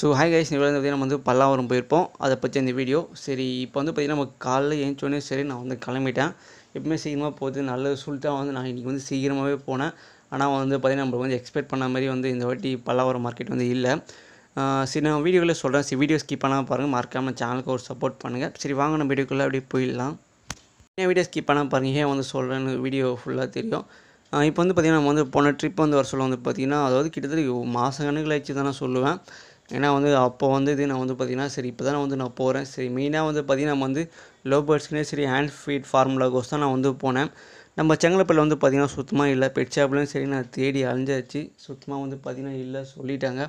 So hi guys, இவ்வளோ நம்ம வந்து பல்லாவரம் போயிருப்போம். அதை பற்றி இந்த வீடியோ. சரி, இப்போ வந்து பார்த்திங்கன்னா நம்ம காலைல ஏஞ்சோடனே சரி நான் வந்து கிளம்பிட்டேன். எப்பவுமே சீக்கிரமாக போகுது நல்லது சொல்லிட்டு வந்து நான் இன்றைக்கி வந்து சீக்கிரமாகவே போனேன். ஆனால் வந்து பார்த்திங்கன்னா நம்ம வந்து எக்ஸ்பெக்ட் பண்ண மாதிரி வந்து இந்த வாட்டி பல்லாவரம் மார்க்கெட் வந்து இல்லை. சரி, நான் வீடியோவில் சொல்கிறேன். சரி, வீடியோ ஸ்கிப் பண்ணாமல் பாருங்கள். மறக்காமல் சேனலுக்கு ஒரு சப்போர்ட் பண்ணுங்கள். சரி, வாங்க நம்ம வீடியோக்குள்ளே அப்படியே போயிடலாம். ஏன் வீடியோ ஸ்கிப் பண்ணாமல் பாருங்கள், ஏன் வந்து சொல்கிறேன்னு வீடியோ ஃபுல்லாக தெரியும். இப்போ வந்து பார்த்திங்கன்னா நம்ம வந்து போன ட்ரிப் வந்து வர சொல்ல வந்து பார்த்திங்கன்னா, அதாவது கிட்டத்தட்ட மாத கணக்கில் ஆச்சு தான் நான் சொல்லுவேன். ஏன்னா வந்து அப்போ வந்து இது நான் வந்து பார்த்திங்கன்னா சரி இப்போ தான் வந்து நான் போகிறேன். சரி, மெயினாக வந்து பார்த்திங்கன்னா நம்ம வந்து லவ் பேர்ட்ஸ்க்குனே சரி ஹேண்ட் ஃபீட் ஃபார்முலாக்கோஸ் தான் நான் வந்து போனேன். நம்ம செங்கலப்பள்ளியில் வந்து பார்த்திங்கன்னா சுத்தமாக இல்லை. பெட் ஷாப்லேயும் சரி நான் தேடி அலைஞ்சாச்சு. சுத்தமாக வந்து பார்த்திங்கன்னா இல்லை சொல்லிட்டாங்க.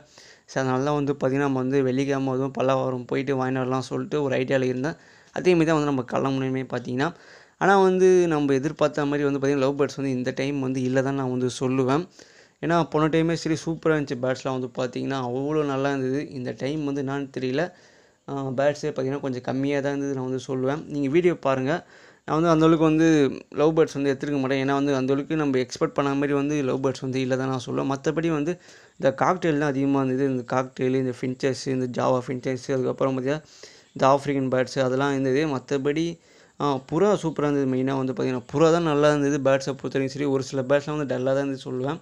சரி, அதனால தான் வந்து பார்த்திங்கன்னா நம்ம வந்து வெள்ளிக்கிழமை அதுவும் பல்லாவரம் போயிட்டு வாங்கிட்டு வரலாம் சொல்லிட்டு ஒரு ஐடியாவில் இருந்தேன். அதேமாரி தான் வந்து நம்ம கிளம்புனே பார்த்திங்கன்னா. ஆனால் வந்து நம்ம எதிர்பார்த்த மாதிரி வந்து பார்த்திங்கன்னா லவ் பேர்ட்ஸ் வந்து இந்த டைம் வந்து இல்லை தான் நான் வந்து சொல்லுவேன். ஏன்னா போன டைமே சரி சூப்பராக இருந்துச்சு. பேர்ட்ஸ்லாம் வந்து பார்த்திங்கன்னா அவ்வளோ நல்லா இருந்தது. இந்த டைம் வந்து என்னான்னு தெரியல, பேர்ட்ஸே பார்த்திங்கன்னா கொஞ்சம் கம்மியாக தான் இருந்தது நான் வந்து சொல்லுவேன். நீங்கள் வீடியோ பாருங்கள். நான் வந்து அந்தளவுக்கு வந்து லவ் பேர்ட்ஸ் வந்து எடுத்துருக்க மாட்டேன். ஏன்னா வந்து அந்தளவுக்கு நம்ம எக்ஸ்பெக்ட் பண்ண மாதிரி வந்து லவ் பேர்ட்ஸ் வந்து இல்லை தான் நான் சொல்லுவேன். மற்றபடி வந்து இந்த காக்டெயில் தான் அதிகமாக இருந்தது. இந்த காக்டெயில், இந்த ஃபின்ச்சஸ், இந்த ஜாவா ஃபின்ச்சஸ், அதுக்கப்புறம் பார்த்திங்கன்னா இந்த ஆஃப்ரிக்கன் பேர்ட்ஸ் அதெல்லாம் இருந்தது. மற்றபடி புறா சூப்பராக இருந்தது. மெயினாக வந்து பார்த்திங்கன்னா புறா தான் நல்லா இருந்தது. பேர்ட்ஸை பொறுத்தவரைக்கும் சரி, ஒரு சில பேர்ட்ஸ்லாம் வந்து டல்லாக தான் இருந்தது சொல்லுவேன்.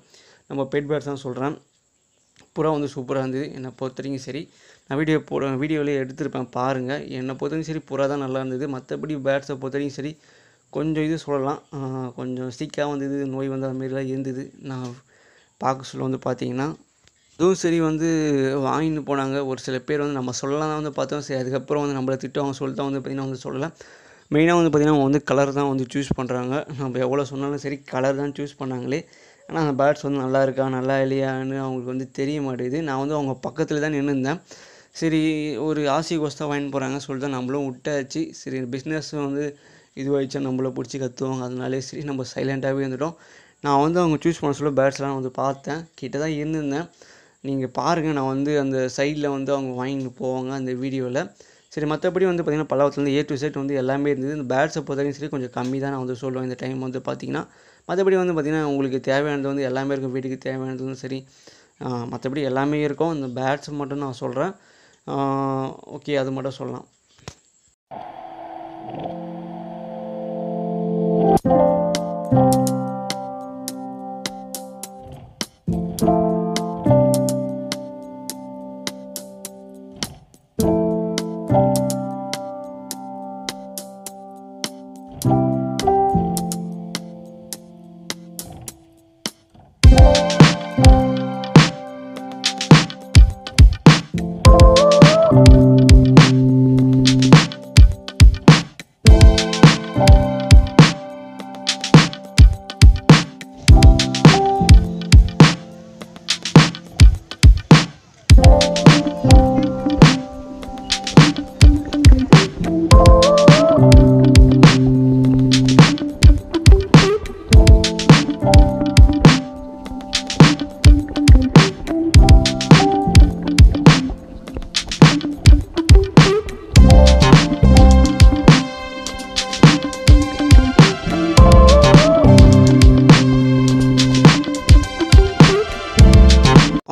நம்ம பெட் பேர்ட்ஸ் தான் சொல்கிறேன். புறா வந்து சூப்பராக இருந்தது என்னை பொறுத்தவரைக்கும் சரி. நான் வீடியோவிலே எடுத்திருப்பேன் பாருங்கள். என்னை பொறுத்தவரைக்கும் சரி புறா தான் நல்லா இருந்தது. மற்றபடி பேர்ட்ஸை பொறுத்தவரைக்கும் சரி கொஞ்சம் இது சொல்லலாம், கொஞ்சம் சீக்காக வந்தது, நோய் வந்து அதுமாரிலாம் இருந்தது. நான் பார்க்க சொல்ல வந்து பார்த்திங்கன்னா அதுவும் சரி வந்து வாங்கிட்டு போனாங்க. ஒரு சில பேர் வந்து நம்ம சொல்லலாம் தான் வந்து பார்த்தோம். சரி, அதுக்கப்புறம் வந்து நம்மளை திட்டுவாங்க சொல்லிட்டு வந்து பார்த்திங்கன்னா வந்து சொல்லலை. மெயினாக வந்து பார்த்திங்கன்னா அவங்க வந்து கலர் தான் வந்து சூஸ் பண்ணுறாங்க. நம்ம எவ்வளோ சொன்னாலும் சரி கலர் தான் சூஸ் பண்ணாங்களே. ஆனால் அந்த பேர்ட்ஸ் வந்து நல்லா இருக்கா நல்லா இல்லையான்னு அவங்களுக்கு வந்து தெரிய மாட்டேங்குது. நான் வந்து அவங்க பக்கத்தில் தான் நின்றுருந்தேன். சரி, ஒரு ஆசைக்கோஸ் தான் வாங்கிட்டு போகிறாங்க சொல்லிட்டு தான் நம்மளும் விட்டாச்சு. சரி, பிஸ்னஸ் வந்து இதுவாகிடுச்சா நம்மளை பிடிச்சி கற்றுவாங்க. அதனாலே சரி நம்ம சைலண்ட்டாகவே இருந்துட்டோம். நான் வந்து அவங்க சூஸ் பண்ண சொல்ல பேர்ட்ஸ்லாம் வந்து பார்த்தேன். கிட்ட தான் இருந்திருந்தேன். நீங்கள் பாருங்கள், நான் வந்து அந்த சைடில் வந்து அவங்க வாங்கிட்டு போவாங்க அந்த வீடியோவில். சரி, மற்றபடி வந்து பார்த்திங்கன்னா பல்லாவரத்துலேருந்து A to Z வந்து எல்லாமே இருந்தது. இந்த பேர்ட்ஸை பொறுத்தவரைக்கும் சரி கொஞ்சம் கம்மி தான் நான் வந்து சொல்லுவேன் இந்த டைம் வந்து பார்த்திங்கன்னா. மற்றபடி வந்து பார்த்திங்கன்னா உங்களுக்கு தேவையானது வந்து எல்லாமே இருக்கும். வீட்டுக்கு தேவையானதும் சரி, மற்றபடி எல்லாமே இருக்கும். இந்த பேர்ட்ஸ் மட்டும் நான் சொல்கிறேன். ஓகே, அது மட்டும் சொல்லலாம்.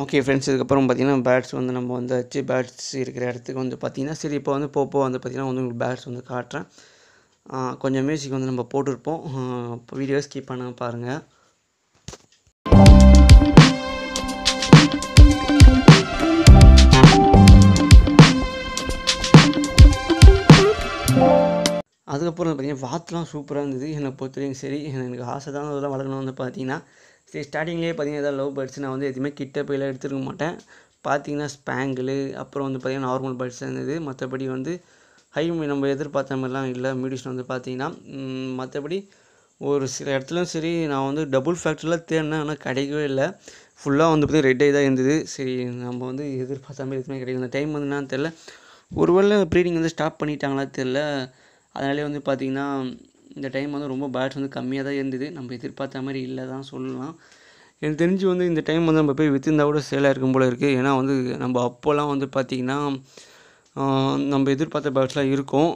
ஓகே ஃப்ரெண்ட்ஸ், இதுக்கப்புறம் பார்த்திங்கன்னா பேர்ட்ஸ் வந்து நம்ம வந்தாச்சு. பேர்ட்ஸ் இருக்கிற இடத்துக்கு வந்து பார்த்திங்கன்னா சரி இப்போ வந்து போப்போ வந்து பார்த்திங்கன்னா வந்து உங்களுக்கு பேர்ட்ஸ் வந்து காட்டுறேன். கொஞ்சம் மியூசிக் வந்து நம்ம போட்டிருப்போம். இப்போ வீடியோ ஸ்கிப் பண்ண பாருங்கள். அதுக்கப்புறம் பார்த்திங்கன்னா வாத்துலாம் சூப்பராக இருந்தது. என்னை பொறுத்தவரைக்கும் சரி எனக்கு ஆசை தான் அதெல்லாம் வளர்க்கணும் வந்து பார்த்திங்கன்னா. சரி, ஸ்டார்டிங்லேயே பார்த்திங்கன்னா ஏதாவது லவ் பேர்ட்ஸ் நான் வந்து எதுவுமே கிட்ட போயெல்லாம் எடுத்துருக்க மாட்டேன். பார்த்திங்கன்னா ஸ்பேங்கிள், அப்புறம் வந்து பார்த்திங்கன்னா நார்மல் பேர்ட்ஸ் இருந்தது. மற்றபடி வந்து நம்ம எதிர்பார்த்த மாதிரிலாம் இல்லை. மியூடிஷன் வந்து பார்த்திங்கன்னா மற்றபடி ஒரு சில இடத்துலையும் சரி நான் வந்து டபுள் ஃபேக்டரியில் தேடினேன். ஆனால் கிடைக்கவே இல்லை. ஃபுல்லாக வந்து பார்த்திங்கன்னா ரெட் ஐ தான் இருந்தது. சரி, நம்ம வந்து எதிர்பார்த்த மாதிரி எதுவுமே கிடைக்கல. இந்த டைம் வந்து என்னன்னு தெரில, ஒருவேளை ப்ரீடிங் வந்து ஸ்டாப் பண்ணிட்டாங்களா தெரில. அதனாலே வந்து பார்த்திங்கன்னா இந்த டைம் வந்து ரொம்ப பேர்ட்ஸ் வந்து கம்மியாக தான் இருந்தது. நம்ம எதிர்பார்த்த மாதிரி இல்லை தான் சொல்லலாம். எனக்கு தெரிஞ்சு வந்து இந்த டைம் வந்து நம்ம போய் வித்திருந்தா கூட சேலாக இருக்கும் போல் இருக்குது. ஏன்னா வந்து நம்ம அப்போல்லாம் வந்து பார்த்திங்கன்னா நம்ம எதிர்பார்த்த பேர்ட்ஸ்லாம் இருக்கும்,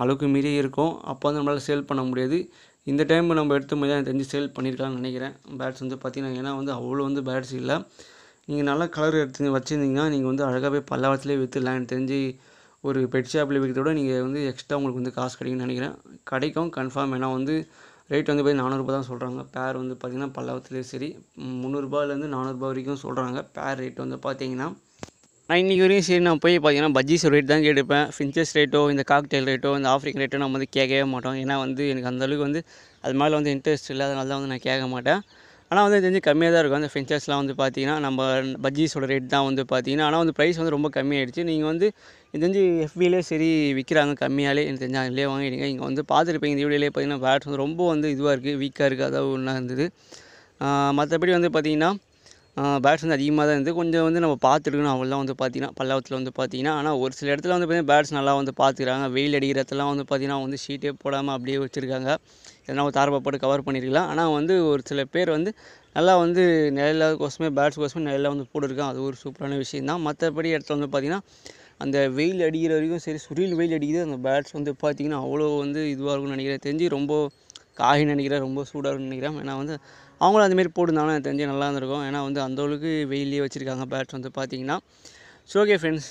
அளவுக்கு மீறி இருக்கும். அப்போ வந்து நம்மளால் சேல் பண்ண முடியாது. இந்த டைம் நம்ம எடுத்த மாதிரி எனக்கு தெரிஞ்சு சேல் பண்ணியிருக்கலாம்னு நினைக்கிறேன். பேர்ட்ஸ் வந்து பார்த்திங்கன்னா ஏன்னா வந்து அவ்வளோ வந்து பேர்ட்ஸ் இல்லை. நீங்கள் நல்ல கலர் எடுத்து வச்சுருந்தீங்கன்னா நீங்கள் வந்து அழகாகவே பல்லாவரத்துலேயே விற்றுலாம். எனக்கு தெரிஞ்சு ஒரு பெட் ஷாப்பில் விற்கிறத விட நீங்கள் வந்து எக்ஸ்ட்ரா உங்களுக்கு வந்து காசு கிடைக்கும்னு நினைக்கிறேன். கிடைக்கும் கன்ஃபார்ம். ஏன்னா வந்து ரேட் வந்து பார்த்தீங்கன்னா 400 தான் சொல்கிறாங்க. பேர் வந்து பார்த்திங்கன்னா பல்லாவரத்துலேயே சரி 300 400 வரைக்கும் சொல்கிறாங்க பேர் ரேட் வந்து பார்த்தீங்கன்னா. நான் இன்றைக்கி வரையும் சரி நான் போய் பார்த்தீங்கன்னா பஜ்ஜீஸ் ரேட் தான் கேட்டுப்பேன். ஃபின்ச்சஸ் ரேட்டோ இந்த காக்டெயில் ரேட்டோ இந்த ஆஃப்ரிக்கன் ரேட்டோ நம்ம வந்து கேட்கவே மாட்டோம். ஏன்னா வந்து எனக்கு அந்தளவுக்கு வந்து அது மேலே வந்து இன்ட்ரெஸ்ட் இல்லை. அதனால தான் வந்து நான் கேட்க மாட்டேன். ஆனால் வந்து தெரிஞ்சு கம்மியாக தான் இருக்கும். அந்த ஃபின்ச்சஸ்லாம் வந்து பார்த்தீங்கன்னா நம்ம பஜ்ஜீஸோட ரேட் தான் வந்து பார்த்தீங்கன்னா. ஆனால் வந்து ப்ரைஸ் வந்து ரொம்ப கம்மியாகிடுச்சு. நீங்கள் வந்து எனக்கு தெரிஞ்சு எஃபிலே சரி விற்கிறாங்க கம்மியாலே. எனக்கு தெரிஞ்சு அதிலே வாங்கிடுங்க. இங்கே வந்து பார்த்துருப்பீங்க இந்த வீடியோலேயே பார்த்தீங்கன்னா பேட்ஸ் வந்து ரொம்ப வந்து இதுவாக இருக்குது, வீக்காக இருக்குது. அதாவது ஒன்றா இருந்தது. மற்றபடி வந்து பார்த்திங்கன்னா பேட்ஸ் வந்து அதிகமாக தான் இருந்தது. கொஞ்சம் வந்து நம்ம பார்த்துருக்கணும் அவ்வளோதான் வந்து பார்த்திங்கன்னா பல்லாவரத்தில் வந்து பார்த்திங்கன்னா. ஆனால் ஒரு சில இடத்துல வந்து பார்த்திங்கன்னா பேட்ஸ் நல்லா வந்து பார்த்துக்கிறாங்க. வெயில் அடிக்கிற இடத்துலாம் வந்து பார்த்திங்கன்னா வந்து ஷீட்டே போடாமல் அப்படியே வச்சுருக்காங்க. எதனா ஒரு தார்ப்பா போட்டு கவர் பண்ணியிருக்கலாம். ஆனால் வந்து ஒரு சில பேர் வந்து நல்லா வந்து நிழலாக்கோசமே பேட்ஸ்க்கோசமே நிழலில் வந்து போட்டுருக்காங்க. அது ஒரு சூப்பரான விஷயம் தான். மற்றபடி இடத்துல வந்து பார்த்திங்கன்னா அந்த வெயில் அடிக்கிற வரைக்கும் சரி சுரில் வெயில் அடிக்குது. அந்த பேட்ஸ் வந்து பார்த்திங்கன்னா அவ்வளோ வந்து இதுவாக இருக்கும்னு நினைக்கிறேன். தெரிஞ்சு ரொம்ப காயின்னு நினைக்கிறேன், ரொம்ப சூடாக இருக்குன்னு நினைக்கிறேன். ஏன்னா வந்து அவங்களும் அந்தமாரி போட்டுருந்தாங்கன்னா எனக்கு தெரிஞ்சு நல்லா இருந்திருக்கும். ஏன்னா வந்து அந்தளவுக்கு வெயிலே வச்சுருக்காங்க பேட்ஸ் வந்து பார்த்திங்கன்னா. ஸோ ஓகே ஃப்ரெண்ட்ஸ்,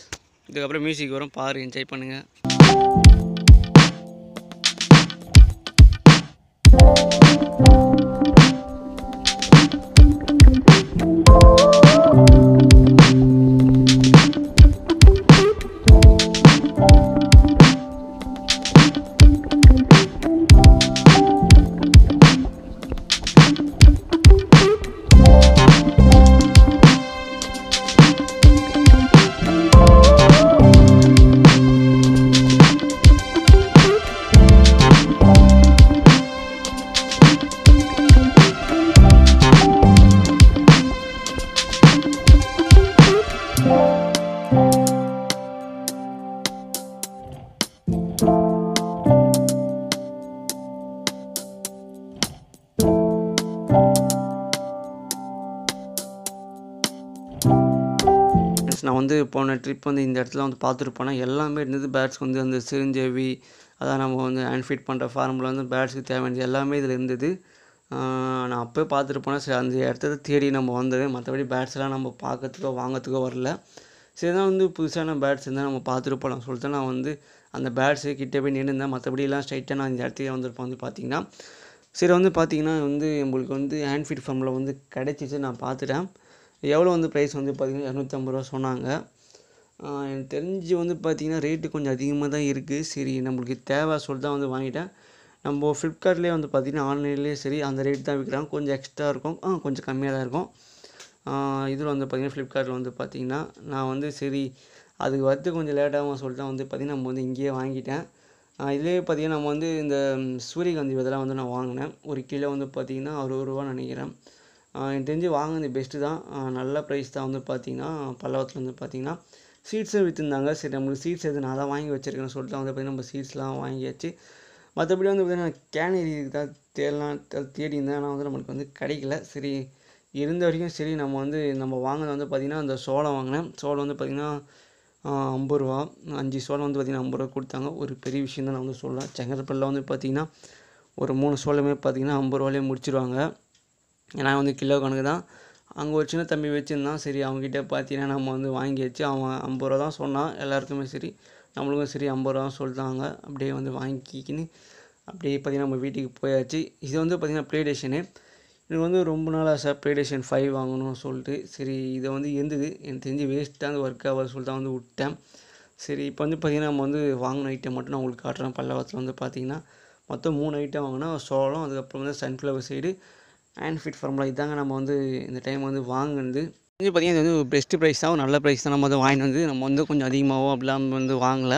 இதுக்கப்புறம் மியூசிக் வரும் பாரு, என்ஜாய் பண்ணுங்கள். நான் வந்து போன ட்ரிப் வந்து இந்த இடத்துல வந்து பார்த்துட்டு போனேன். எல்லாமே இருந்தது. பேட்ஸ்க்கு வந்து அந்த சிரிஞ்சேவி அதான் நம்ம வந்து ஹேண்ட் ஃபீட் பண்ணுற ஃபார்மில் வந்து பேட்ஸ்க்கு தேவையானது எல்லாமே இதில் இருந்தது. நான் அப்போயே பார்த்துட்டு போனேன். சரி அந்த இடத்த தேடி நம்ம வந்தது. மற்றபடி பேட்ஸ்லாம் நம்ம பார்க்கறதுக்கோ வாங்கிறதுக்கோ வரல. சரி தான் வந்து புதுசான பேட்ஸ் இருந்தால் நம்ம பார்த்துட்டு போகலாம் சொல்லிட்டு நான் வந்து அந்த பேட்ஸு கிட்டே போய் நின்றுருந்தேன். மற்றபடிலாம் ஸ்ட்ரைட்டாக நான் இந்த இடத்துக்கே வந்திருப்பேன் வந்து பார்த்திங்கன்னா. சரி வந்து பார்த்திங்கன்னா வந்து உங்களுக்கு வந்து ஹேண்ட் ஃபீட் ஃபார்மில் வந்து கிடச்சிச்சு. நான் பார்த்துட்டேன். எவ்வளோ வந்து ப்ரைஸ் வந்து பார்த்திங்கன்னா 250 சொன்னாங்க. எனக்கு தெரிஞ்சு வந்து பார்த்திங்கன்னா ரேட்டு கொஞ்சம் அதிகமாக தான் இருக்குது. சரி நம்மளுக்கு தேவை சொல்லிட்டு தான் வந்து வாங்கிட்டேன். நம்ம ஃப்ளிப்கார்ட்லேயே வந்து பார்த்திங்கன்னா ஆன்லைன்லேயே சரி அந்த ரேட் தான் விற்கிறாங்க. கொஞ்சம் எக்ஸ்ட்ரா இருக்கும், கொஞ்சம் கம்மியாக தான் இருக்கும். இதில் வந்து பார்த்திங்கன்னா ஃப்ளிப்கார்ட்டில் வந்து பார்த்திங்கன்னா நான் வந்து சரி அதுக்கு வரது கொஞ்சம் லேட்டாகும் சொல்லிட்டு தான் வந்து பார்த்திங்கன்னா நம்ம வந்து இங்கேயே வாங்கிட்டேன். இதுலேயே பார்த்திங்கன்னா நம்ம வந்து இந்த சூரியகாந்தி விதைலாம் வந்து நான் வாங்கினேன். ஒரு கிலோ வந்து பார்த்திங்கன்னா 60 ரூபான்னு நினைக்கிறேன். எனக்கு தெரிஞ்சு வாங்கினது பெஸ்ட்டு தான். நல்ல ப்ரைஸ் தான் வந்து பார்த்திங்கன்னா பல்லவத்தில் வந்து பார்த்திங்கன்னா சீட்ஸும் விற்றுருந்தாங்க. சரி நம்மளுக்கு சீட்ஸ் எது நான் தான் வாங்கி வச்சுருக்கேன்னு சொல்லிட்டு வந்து பார்த்திங்கன்னா நம்ம சீட்ஸ்லாம் வாங்கியாச்சு. மற்றபடி வந்து பார்த்திங்கன்னா கேனரி தான் தேடி இருந்தேன். ஆனால் வந்து நம்மளுக்கு வந்து கிடைக்கல. சரி இருந்த வரைக்கும் சரி நம்ம வாங்கினது வந்து பார்த்திங்கன்னா அந்த சோளம் வாங்கினேன். சோளம் வந்து பார்த்திங்கன்னா 50 ரூபா. 5 சோளம் வந்து பார்த்திங்கன்னா 50 ரூபா கொடுத்தாங்க. ஒரு பெரிய விஷயம் தான் நான் வந்து சொல்லலாம். செங்கல்பட்டில் வந்து பார்த்திங்கன்னா ஒரு 3 சோளமே பார்த்திங்கன்னா 50 ரூபாயிலே முடிச்சிடுவாங்க. ஏன்னா வந்து கிலோ கணக்கு தான். அங்கே ஒரு சின்ன தம்பி வச்சுருந்தான். சரி அவங்ககிட்ட பார்த்தீங்கன்னா நம்ம வந்து வாங்கியாச்சு. அவன் 50 ரூபா தான் சொன்னான். எல்லாருக்குமே சரி நம்மளுக்கும் சரி 50 ரூபா சொல்லிட்டாங்க. அப்படியே வந்து வாங்கிக்கின்னு அப்படியே பார்த்திங்கன்னா நம்ம வீட்டுக்கு போயாச்சு. இது வந்து பார்த்திங்கன்னா ப்ளே ஸ்டேஷனு. எனக்கு வந்து ரொம்ப நாள் ஆசை ப்ளே ஸ்டேஷன் 5 வாங்கணும்னு சொல்லிட்டு. சரி இதை வந்து இருந்தது. எனக்கு தெரிஞ்சு வேஸ்ட்டாக அந்த ஒர்க் ஆகாது சொல்லிட்டு தான் வந்து விட்டேன். சரி இப்போ வந்து பார்த்திங்கன்னா நம்ம வந்து வாங்கின ஐட்டம் மட்டும் நான் உங்களுக்கு காட்டுறேன். பல்லவத்தில் வந்து பார்த்திங்கன்னா மொத்தம் 3 ஐட்டம் வாங்கினா சோளம், அதுக்கப்புறம் வந்து sunflower side hand feet formula. இதாங்க நம்ம வந்து இந்த டைம் வந்து வாங்கினது. இது பார்த்திங்கன்னா இது வந்து பெஸ்ட்டு ப்ரைஸ் தான், நல்ல ப்ரைஸ் தான். நம்ம வந்து வாங்கிட்டு வந்து நம்ம வந்து கொஞ்சம் அதிகமாகவோ அப்படிலாம் வந்து வாங்கலை.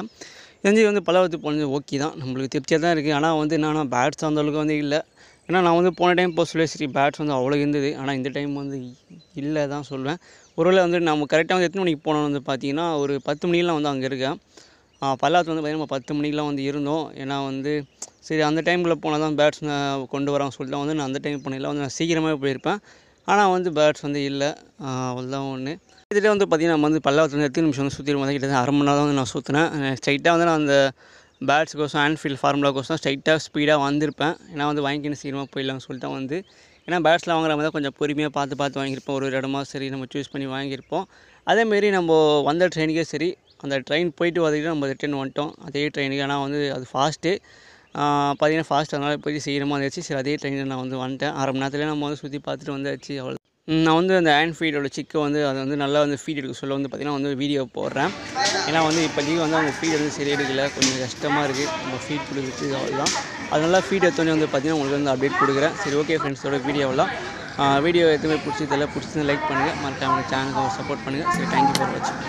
இது வந்து பல்லவத்துக்கு போனது ஓகே தான், நம்மளுக்கு திருப்தியாக தான் இருக்குது. ஆனால் வந்து என்னென்னா பேட்ஸ் அந்தளவுக்கு வந்து இல்லை. ஏன்னா நான் வந்து போன டைம் போக சொல்லி சரி பேட்ஸ் வந்து அவ்வளோ இருந்தது. ஆனால் இந்த டைம் வந்து இல்லை தான் சொல்லுவேன். ஒருவேளை வந்து நம்ம கரெக்டாக வந்து எத்தனை மணிக்கு போனோம்னு வந்து பார்த்திங்கன்னா ஒரு 10 மணிக்கெலாம் வந்து அங்கே இருக்கேன். பல்லாவத்தில் வந்து பார்த்திங்கன்னா நம்ம 10 மணிக்கெலாம் வந்து இருந்தோம். ஏன்னா வந்து சரி அந்த டைமில் போனால் தான் பேட்ஸ் கொண்டு வராங்க சொல்லிட்டு வந்து நான் அந்த டைம் போனதில் வந்து நான் சீக்கிரமாகவே போயிருப்பேன். ஆனால் வந்து பேட்ஸ் வந்து இல்லை. அவ்வளோதான் ஒன்று. இதில் வந்து பார்த்திங்கன்னா நம்ம வந்து பல்லாவத்தில் எத்தனை நிமிஷம் வந்து சுற்றிடும் போது கிட்டத்தட்ட அரை மணி நேரம் வந்து நான் சுற்றினேன். ஸ்ட்ரைட்டாக வந்து நான் அந்த பேட்ஸுக்கோசம் ஹேண்ட் ஃபீல்ட் ஃபார்முலாக்கோசம் ஸ்ட்ரைட்டாக ஸ்பீடாக வந்திருப்பேன். ஏன்னா வந்து வாங்கிக்கின்னு சீக்கிரமாக போயிடலாம்னு சொல்லிட்டு வந்து ஏன்னா பேட்ஸ்லாம் வாங்குற மாதிரி தான் கொஞ்சம் பொறுமையாக பார்த்து வாங்கியிருப்போம். ஒரு இடமா சரி நம்ம சூஸ் பண்ணி வாங்கியிருப்போம். அதேமாரி நம்ம வந்த ட்ரெயினுக்கே சரி அந்த ட்ரெயின் போயிட்டு வரதுக்கு நம்ம ரிட்டர்ன் வந்துட்டோம் அதே ட்ரெயினுக்கு. ஆனால் வந்து அது ஃபாஸ்ட்டு பார்த்தீங்கன்னா ஃபாஸ்ட், அதனால் போயிட்டு சீக்கிரமாக வந்துச்சு. சரி அதே ட்ரெயினில் நான் வந்து வந்துட்டேன். 1/2 மணி நேரத்துலேயே நம்ம வந்து சுற்றி பார்த்துட்டு வந்தாச்சு. அவ்வளோ நான் வந்து அந்த ஹேண்ட் ஃபீடோட சிக்கை வந்து அதை வந்து நல்லா வந்து ஃபீட் எடுக்க சொல்ல வந்து பார்த்திங்கன்னா வந்து வீடியோ போடுறேன். ஏன்னா வந்து இப்போதைக்கு வந்து அவங்க ஃபீட் வந்து சரி எடுக்கல, கொஞ்சம் கஷ்டமாக இருக்குது நம்ம ஃபீட் கொடுக்குறது. அவ்வளோதான். அது நல்லா ஃபீட் எடுத்தோடனே வந்து பார்த்திங்கன்னா உங்களுக்கு வந்து அப்டேட் கொடுக்குறேன். சரி ஓகே ஃப்ரெண்ட்ஸோட வீடியோவெல்லாம் வீடியோ எதுவுமே பிடிச்சது லைக் பண்ணுங்கள், மறக்காம சேனலுக்கு சப்போர்ட் பண்ணுங்கள். சரி தேங்க்யூ ஃபார் வாட்சிங்.